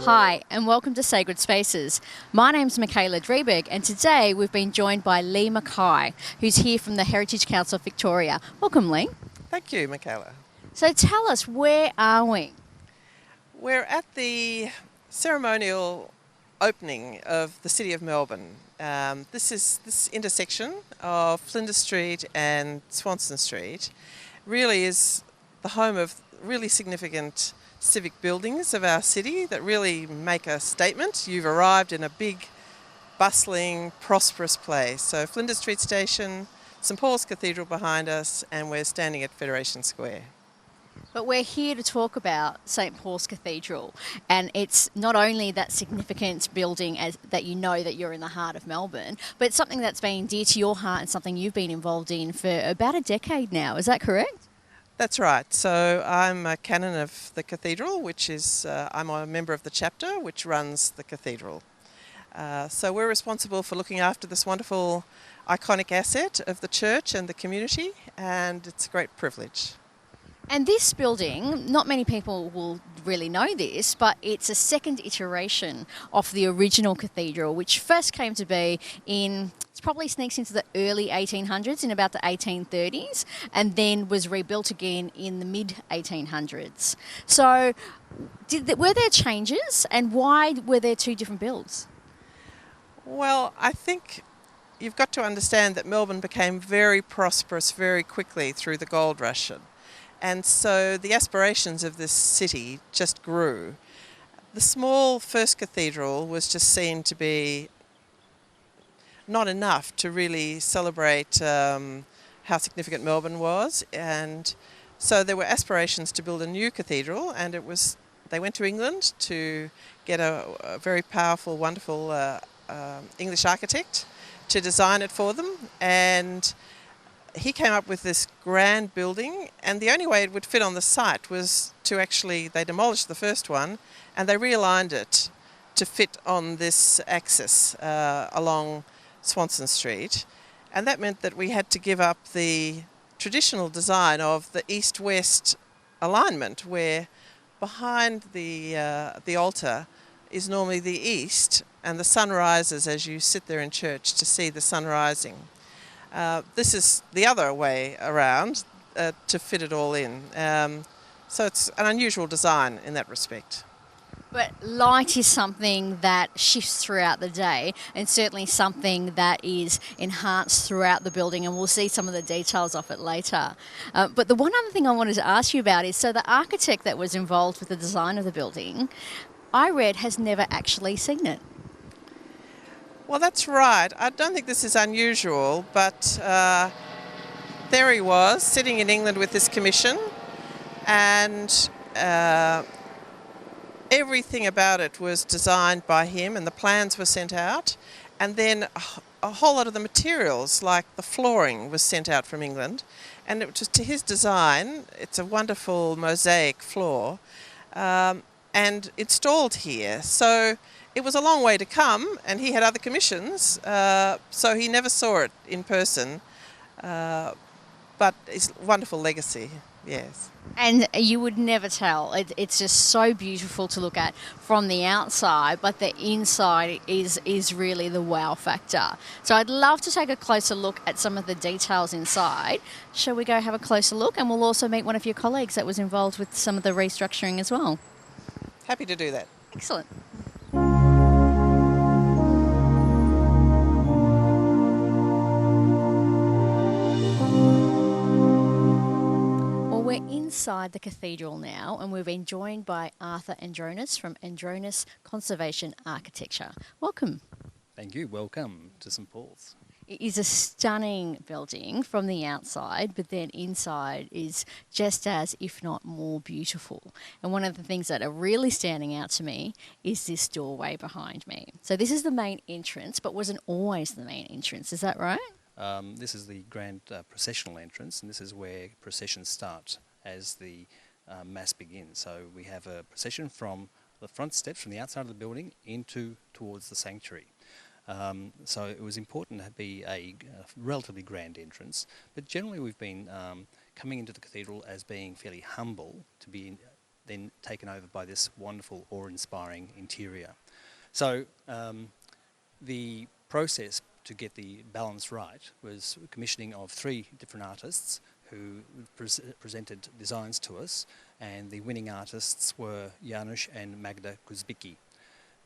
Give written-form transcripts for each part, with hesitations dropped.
Hi, and welcome to Sacred Spaces. My name's Michaela Drieberg, and today we've been joined by Lee Mackay, who's here from the Heritage Council of Victoria. Welcome, Lee. Thank you, Michaela. So tell us, where are we? We're at the ceremonial opening of the City of Melbourne. This intersection of Flinders Street and Swanston Street really is the home of really significant civic buildings of our city that really make a statement. You've arrived in a big, bustling, prosperous place. So Flinders Street Station, St Paul's Cathedral behind us, and we're standing at Federation Square. But we're here to talk about St Paul's Cathedral, and it's not only that significant building as that you know that you're in the heart of Melbourne, but it's something that's been dear to your heart and something you've been involved in for about a decade now. Is that correct? That's right. So I'm a canon of the cathedral, which is, I'm a member of the chapter which runs the cathedral. So we're responsible for looking after this wonderful iconic asset of the church and the community, and it's a great privilege. And this building, not many people will really know this, but it's a second iteration of the original cathedral, which first came to be it probably sneaks into the early 1800s, in about the 1830s, and then was rebuilt again in the mid 1800s. So were there changes, and why were there two different builds? Well, I think you've got to understand that Melbourne became very prosperous very quickly through the gold rush. And so the aspirations of this city just grew. The small first cathedral was just seen to be not enough to really celebrate how significant Melbourne was. And so there were aspirations to build a new cathedral, and they went to England to get a very powerful, wonderful English architect to design it for them. And he came up with this grand building, and the only way it would fit on the site was they demolished the first one and they realigned it to fit on this axis along Swanston Street. And that meant that we had to give up the traditional design of the east-west alignment, where behind the altar is normally the east, and the sun rises as you sit there in church to see the sun rising. This is the other way around to fit it all in. So it's an unusual design in that respect. But light is something that shifts throughout the day, and certainly something that is enhanced throughout the building, and we'll see some of the details of it later. But the one other thing I wanted to ask you about is, so the architect that was involved with the design of the building, I read, has never actually seen it. Well, that's right. I don't think this is unusual, but there he was, sitting in England with this commission, and everything about it was designed by him, and the plans were sent out, and then a whole lot of the materials, like the flooring, was sent out from England, and it was to his design. It's a wonderful mosaic floor, and installed here. So it was a long way to come, and he had other commissions, so he never saw it in person, but it's a wonderful legacy, yes. And you would never tell. It's just so beautiful to look at from the outside, but the inside is really the wow factor. So I'd love to take a closer look at some of the details inside. Shall we go have a closer look? And we'll also meet one of your colleagues that was involved with some of the restructuring as well. Happy to do that. Excellent. We're inside the cathedral now, and we've been joined by Arthur Andronis from Andronis Conservation Architecture. Welcome. Thank you. Welcome to St Paul's. It is a stunning building from the outside, but then inside is just as, if not more, beautiful. And one of the things that are really standing out to me is this doorway behind me. So this is the main entrance, but wasn't always the main entrance. Is that right? This is the grand processional entrance, and this is where processions start as the Mass begins. So we have a procession from the front steps, from the outside of the building, towards the sanctuary. So it was important to be a relatively grand entrance, but generally we've been coming into the cathedral as being fairly humble, to be then taken over by this wonderful, awe-inspiring interior. So the process to get the balance right was commissioning of 3 different artists who presented designs to us, and the winning artists were Janusz and Magda Kuzbicki.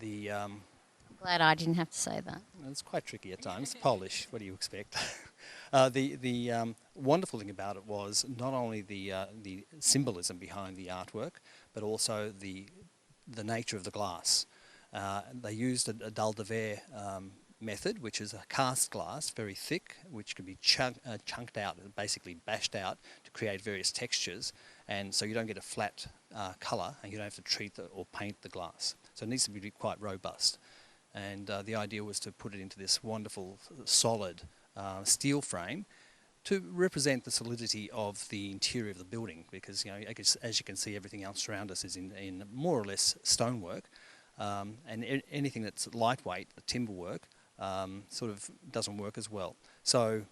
I'm glad I didn't have to say that. It's quite tricky at times. Polish, what do you expect? The wonderful thing about it was not only the symbolism behind the artwork, but also the nature of the glass. They used a dalle de verre method, which is a cast glass, very thick, which can be chunked out, basically bashed out to create various textures, and so you don't get a flat colour, and you don't have to treat or paint the glass. So it needs to be quite robust. And the idea was to put it into this wonderful, solid steel frame to represent the solidity of the interior of the building, because, you know, as you can see, everything else around us is in more or less stonework, and anything that's lightweight, the timber work, sort of doesn't work as well. So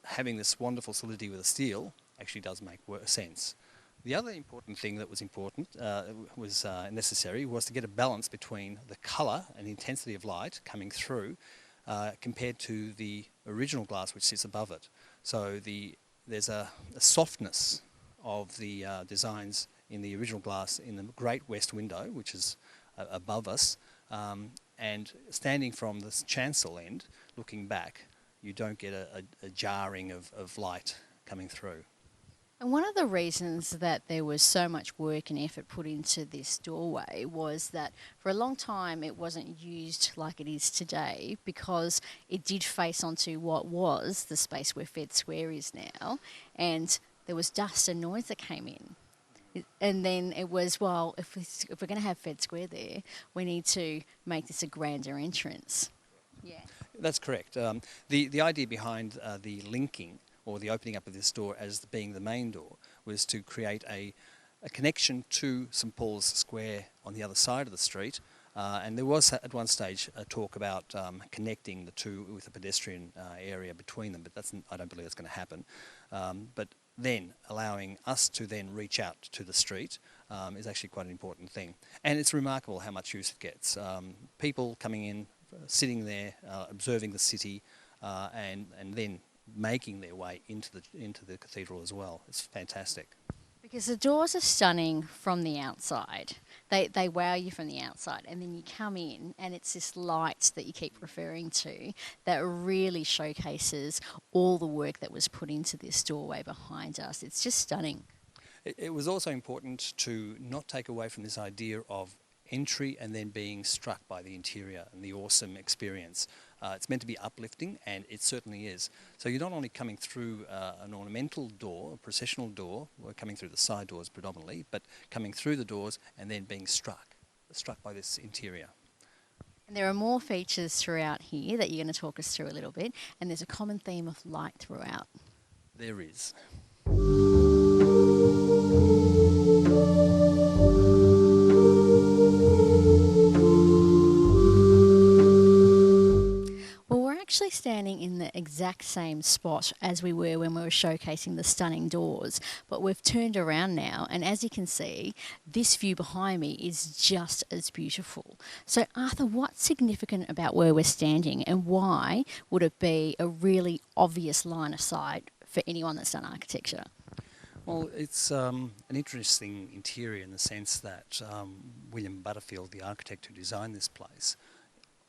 having this wonderful solidity with the steel actually does make sense. The other important thing that was necessary was to get a balance between the colour and intensity of light coming through compared to the original glass which sits above it. So there's a softness of the designs in the original glass in the Great West Window, which is above us, and standing from the chancel end, looking back, you don't get a jarring of light coming through. And one of the reasons that there was so much work and effort put into this doorway was that for a long time it wasn't used like it is today, because it did face onto what was the space where Fed Square is now, and there was dust and noise that came in. And then it was, well, if we're going to have Fed Square there, we need to make this a grander entrance. Yeah. That's correct. The idea behind the linking or the opening up of this door as being the main door was to create a connection to St Paul's Square on the other side of the street, and there was at one stage a talk about connecting the two with a pedestrian area between them, but I don't believe that's going to happen. But then allowing us to then reach out to the street is actually quite an important thing, and it's remarkable how much use it gets. People coming in, sitting there, observing the city, and then making their way into the cathedral as well. It's fantastic. Because the doors are stunning from the outside. They wow you from the outside, and then you come in and it's this light that you keep referring to that really showcases all the work that was put into this doorway behind us. It's just stunning. It was also important to not take away from this idea of entry and then being struck by the interior and the awesome experience. It's meant to be uplifting, and it certainly is. So you're not only coming through an ornamental door, a processional door, we're coming through the side doors predominantly, but coming through the doors and then being struck by this interior. And there are more features throughout here that you're going to talk us through a little bit, and there's a common theme of light throughout. There is. Actually standing in the exact same spot as we were when we were showcasing the stunning doors, but we've turned around now, and as you can see, this view behind me is just as beautiful. So Arthur, what's significant about where we're standing, and why would it be a really obvious line of sight for anyone that's done architecture? Well, it's an interesting interior in the sense that William Butterfield, the architect who designed this place,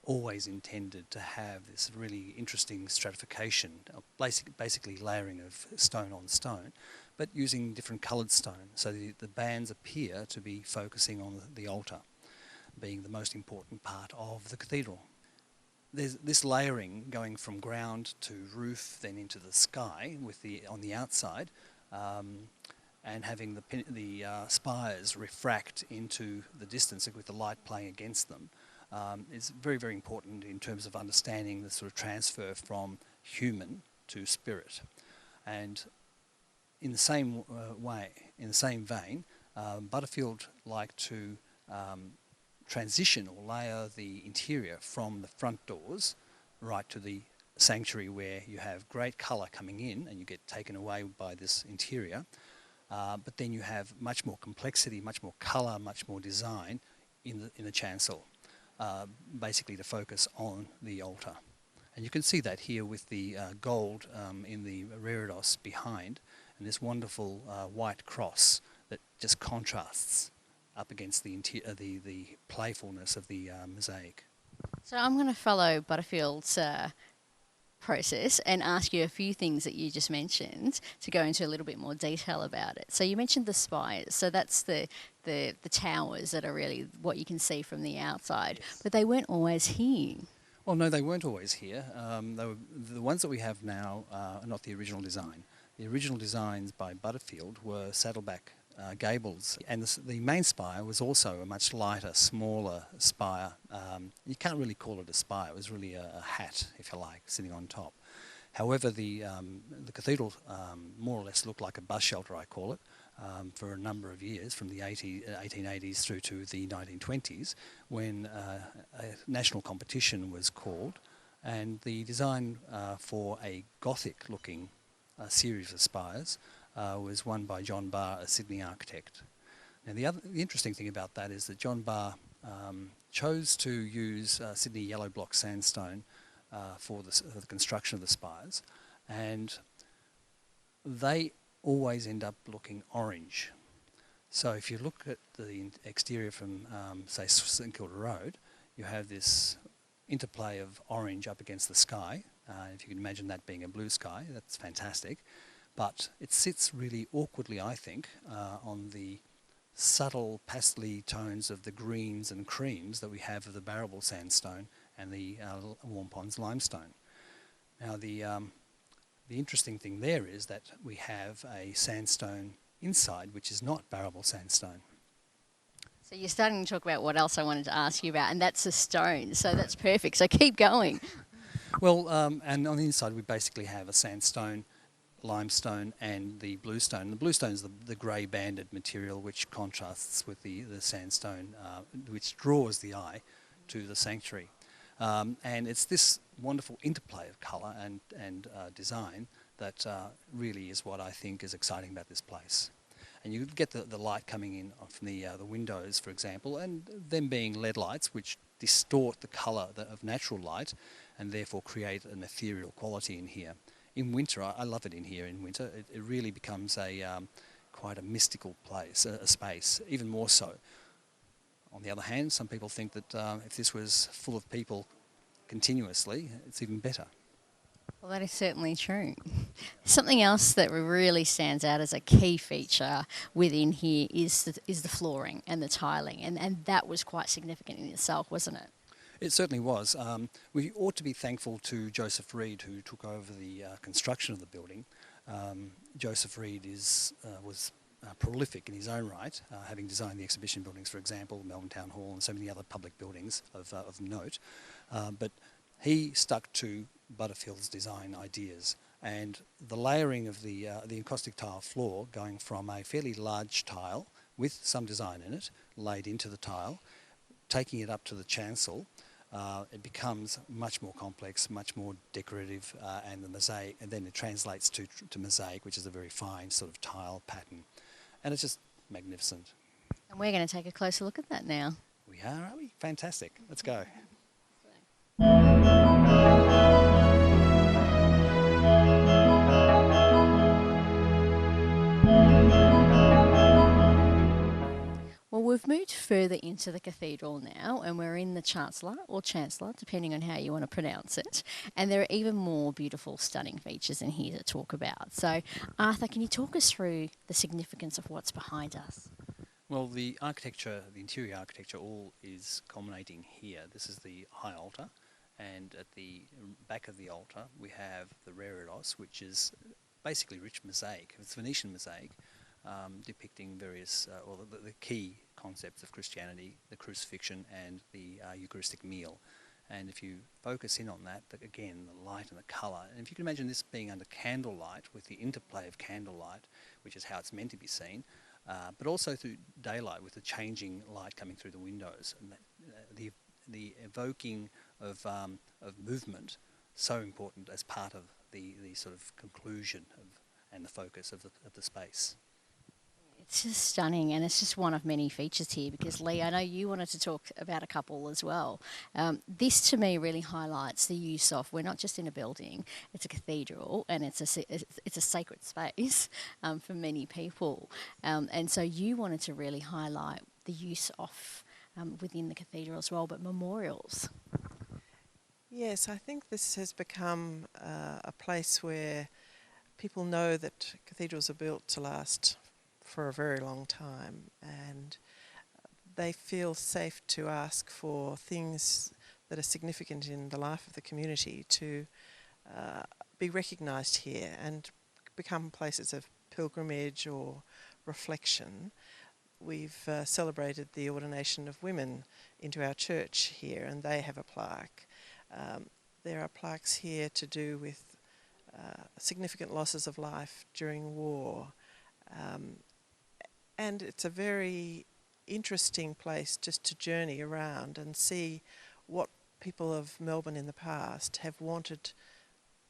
always intended to have this really interesting stratification, basically layering of stone on stone, but using different coloured stone. So the bands appear to be focusing on the altar, being the most important part of the cathedral. There's this layering going from ground to roof, then into the sky on the outside, and having the spires refract into the distance with the light playing against them. Is very, very important in terms of understanding the sort of transfer from human to spirit. And in the same in the same vein, Butterfield liked to transition or layer the interior from the front doors right to the sanctuary, where you have great colour coming in and you get taken away by this interior. but then you have much more complexity, much more colour, much more design in the chancel, basically to focus on the altar. And you can see that here with the gold in the reredos behind, and this wonderful white cross that just contrasts up against the playfulness of the mosaic. So I'm going to follow Butterfield's process and ask you a few things that you just mentioned to go into a little bit more detail about it. So you mentioned the spires. So that's the towers that are really what you can see from the outside. Yes. But they weren't always here. Well, no, they weren't always here. The ones that we have now are not the original design. The original designs by Butterfield were saddleback gables, and the main spire was also a much lighter, smaller spire. You can't really call it a spire; it was really a hat, if you like, sitting on top. However, the cathedral more or less looked like a bus shelter, I call it, for a number of years, from the 1880s through to the 1920s, when a national competition was called, and the design for a Gothic-looking series of spires was won by John Barr, a Sydney architect. Now, the interesting thing about that is that John Barr chose to use Sydney yellow block sandstone for the construction of the spires, and they always end up looking orange. So if you look at the exterior from, say, St Kilda Road, you have this interplay of orange up against the sky. If you can imagine that being a blue sky, that's fantastic. But it sits really awkwardly, I think, on the subtle pastely tones of the greens and creams that we have of the Barrable sandstone and the Warm Ponds limestone. Now, the interesting thing there is that we have a sandstone inside which is not Barrable sandstone. So you're starting to talk about what else I wanted to ask you about, and that's the stone. So that's perfect. So keep going. Well, and on the inside we basically have a sandstone, limestone and the bluestone. The bluestone is the grey banded material which contrasts with the sandstone, which draws the eye to the sanctuary. And it's this wonderful interplay of colour and design that really is what I think is exciting about this place. And you get the light coming in from the windows, for example, and them being LED lights which distort the colour of natural light and therefore create an ethereal quality in here. In winter, I love it in here in winter. It really becomes quite a mystical place, a space, even more so. On the other hand, some people think that if this was full of people continuously, it's even better. Well, that is certainly true. Something else that really stands out as a key feature within here is the flooring and the tiling, and that was quite significant in itself, wasn't it? It certainly was. We ought to be thankful to Joseph Reed, who took over the construction of the building. Joseph Reed was prolific in his own right, having designed the exhibition buildings, for example, Melbourne Town Hall and so many other public buildings of note. But he stuck to Butterfield's design ideas, and the layering of the encaustic tile floor, going from a fairly large tile with some design in it, laid into the tile, taking it up to the chancel, it becomes much more complex, much more decorative, and the mosaic, and then it translates to mosaic, which is a very fine sort of tile pattern, and it's just magnificent. And we're going to take a closer look at that now. We are we? Fantastic. Let's go. Well, we've moved further into the cathedral now, and we're in the chancellor, or chancellor, depending on how you want to pronounce it. And there are even more beautiful, stunning features in here to talk about. So, Arthur, can you talk us through the significance of what's behind us? Well, the architecture, the interior architecture, all is culminating here. This is the high altar, and at the back of the altar we have the reredos, which is basically rich mosaic. It's Venetian mosaic, depicting various, the key concepts of Christianity, the crucifixion and the Eucharistic meal. And if you focus in on that, again, the light and the colour, and if you can imagine this being under candlelight with the interplay of candlelight, which is how it's meant to be seen, but also through daylight with the changing light coming through the windows, and that, the evoking of movement, so important as part of the sort of conclusion and the focus of the space. It's just stunning, and it's just one of many features here. Because Lee, I know you wanted to talk about a couple as well. This to me really highlights the use of, we're not just in a building; it's a cathedral, and it's a sacred space for many people. And so you wanted to really highlight the use of within the cathedral as well, but memorials. Yes, I think this has become a place where people know that cathedrals are built to last for a very long time, and they feel safe to ask for things that are significant in the life of the community to be recognised here and become places of pilgrimage or reflection. We've celebrated the ordination of women into our church here, and they have a plaque. There are plaques here to do with significant losses of life during war. And it's a very interesting place just to journey around and see what people of Melbourne in the past have wanted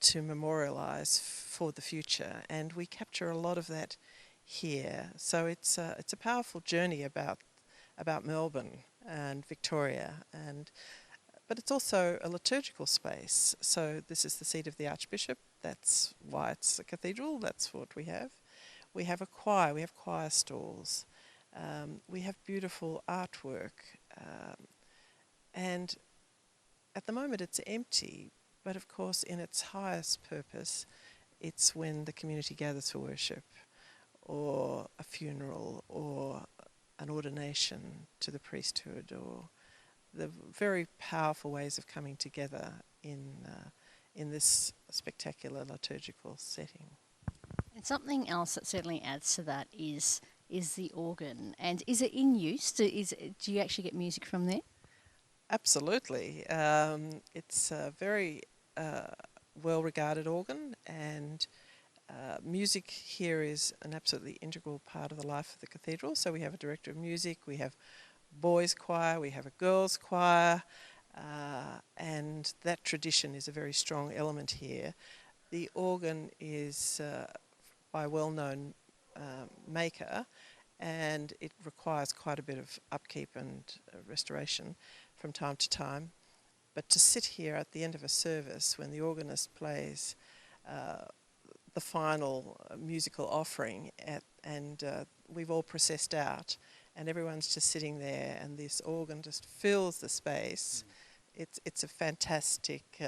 to memorialise for the future, and we capture a lot of that here. So it's a powerful journey about Melbourne and Victoria, but it's also a liturgical space. So this is the seat of the Archbishop. That's why it's a cathedral. That's what we have. We have a choir. We have choir stalls. We have beautiful artwork, and at the moment it's empty. But of course, in its highest purpose, it's when the community gathers for worship, or a funeral, or an ordination to the priesthood, or the very powerful ways of coming together in this spectacular liturgical setting. And something else that certainly adds to that is the organ. And is it in use? Do you actually get music from there? Absolutely. It's a very well-regarded organ, and music here is an absolutely integral part of the life of the cathedral. So we have a director of music, we have boys' choir, we have a girls' choir, and that tradition is a very strong element here. The organ is by a well-known maker, and it requires quite a bit of upkeep and restoration from time to time. But to sit here at the end of a service when the organist plays the final musical offering and we've all processed out and everyone's just sitting there and this organ just fills the space, it's a fantastic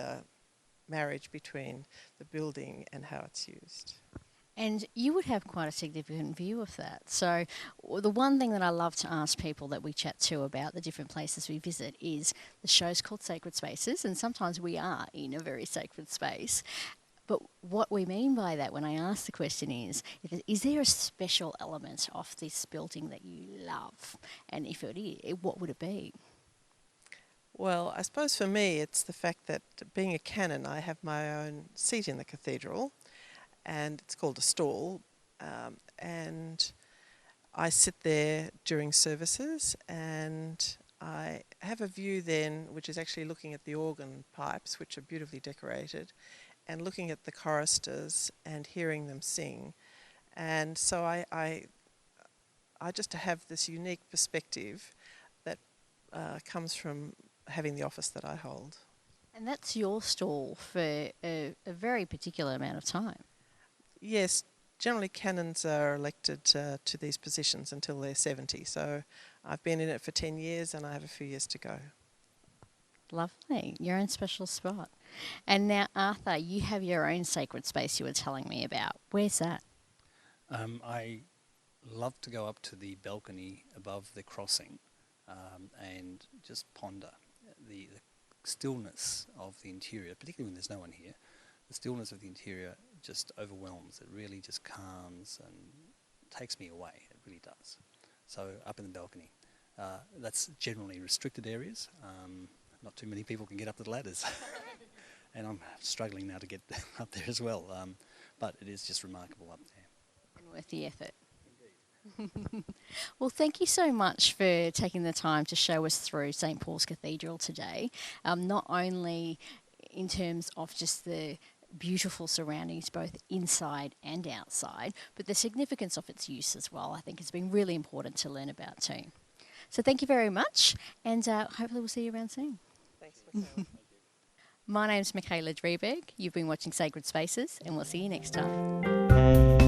marriage between the building and how it's used. And you would have quite a significant view of that. So, the one thing that I love to ask people that we chat to about the different places we visit is the show's called Sacred Spaces, and sometimes we are in a very sacred space. But what we mean by that when I ask the question is there a special element of this building that you love? And if it is, what would it be? Well, I suppose for me it's the fact that being a canon, I have my own seat in the cathedral, and it's called a stall, and I sit there during services, and I have a view then which is actually looking at the organ pipes, which are beautifully decorated, and looking at the choristers and hearing them sing. And so I just have this unique perspective that comes from having the office that I hold. And that's your stall for a very particular amount of time. Yes, generally canons are elected to these positions until they're 70, so I've been in it for 10 years and I have a few years to go. Lovely. Your own special spot. And now, Arthur, you have your own sacred space you were telling me about. Where's that? I love to go up to the balcony above the crossing and just ponder the stillness of the interior, particularly when there's no one here. The stillness of the interior just overwhelms. It really just calms and takes me away. It really does. So up in the balcony. That's generally restricted areas. Not too many people can get up the ladders. And I'm struggling now to get up there as well. But it is just remarkable up there. And worth the effort. Well, thank you so much for taking the time to show us through St. Paul's Cathedral today. Not only in terms of just the beautiful surroundings both inside and outside, but the significance of its use as well, I think, has been really important to learn about too. So thank you very much, and hopefully we'll see you around soon. Thanks, Michaela. My name's Michaela Drieberg. You've been watching Sacred Spaces, and we'll see you next time.